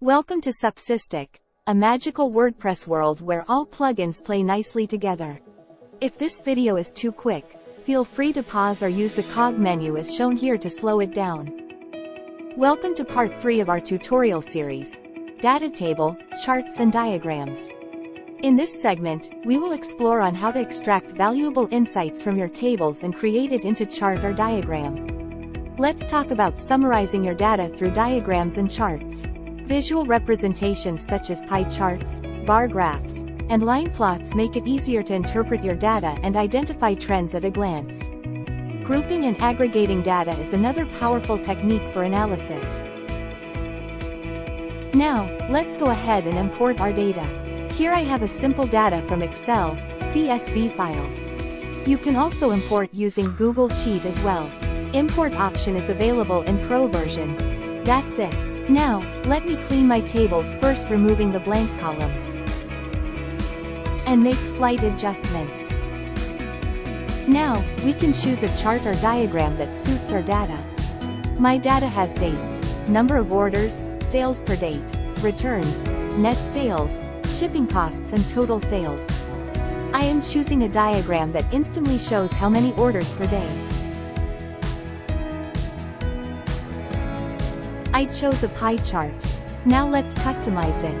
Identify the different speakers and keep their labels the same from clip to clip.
Speaker 1: Welcome to Supsystic, a magical WordPress world where all plugins play nicely together. If this video is too quick, feel free to pause or use the cog menu as shown here to slow it down. Welcome to part 3 of our tutorial series, Data Table, Charts and Diagrams. In this segment, we will explore on how to extract valuable insights from your tables and create it into chart or diagram. Let's talk about summarizing your data through diagrams and charts. Visual representations such as pie charts, bar graphs, and line plots make it easier to interpret your data and identify trends at a glance. Grouping and aggregating data is another powerful technique for analysis. Now, let's go ahead and import our data. Here I have a simple data from Excel, CSV file. You can also import using Google Sheet as well. Import option is available in Pro version. That's it. Now, let me clean my tables first, removing the blank columns. And make slight adjustments. Now, we can choose a chart or diagram that suits our data. My data has dates, number of orders, sales per date, returns, net sales, shipping costs and total sales. I am choosing a diagram that instantly shows how many orders per day. I chose a pie chart. Now let's customize it.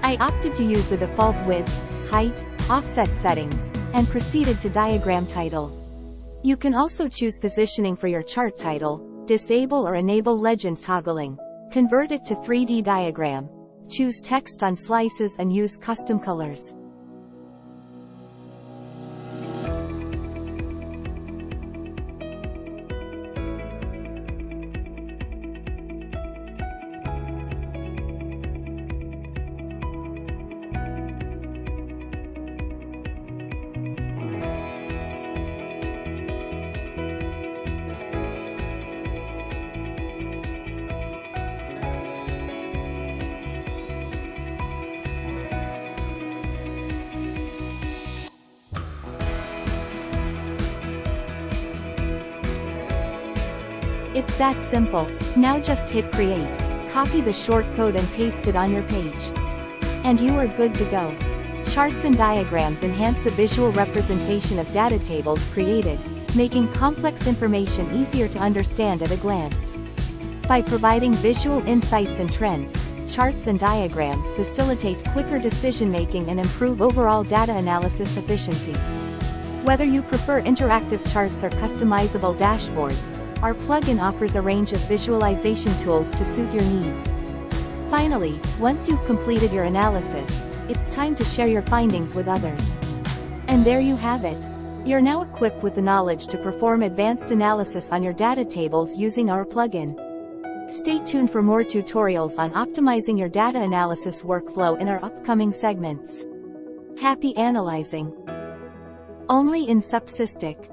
Speaker 1: I opted to use the default width, height, offset settings, and proceeded to diagram title. You can also choose positioning for your chart title, disable or enable legend toggling, convert it to 3D diagram, choose text on slices and use custom colors. It's that simple. Now just hit create, copy the shortcode and paste it on your page. And you are good to go. Charts and diagrams enhance the visual representation of data tables created, making complex information easier to understand at a glance. By providing visual insights and trends, charts and diagrams facilitate quicker decision-making and improve overall data analysis efficiency. Whether you prefer interactive charts or customizable dashboards, our plugin offers a range of visualization tools to suit your needs. Finally, once you've completed your analysis, it's time to share your findings with others. And there you have it. You're now equipped with the knowledge to perform advanced analysis on your data tables using our plugin. Stay tuned for more tutorials on optimizing your data analysis workflow in our upcoming segments. Happy analyzing! Only in Supsystic.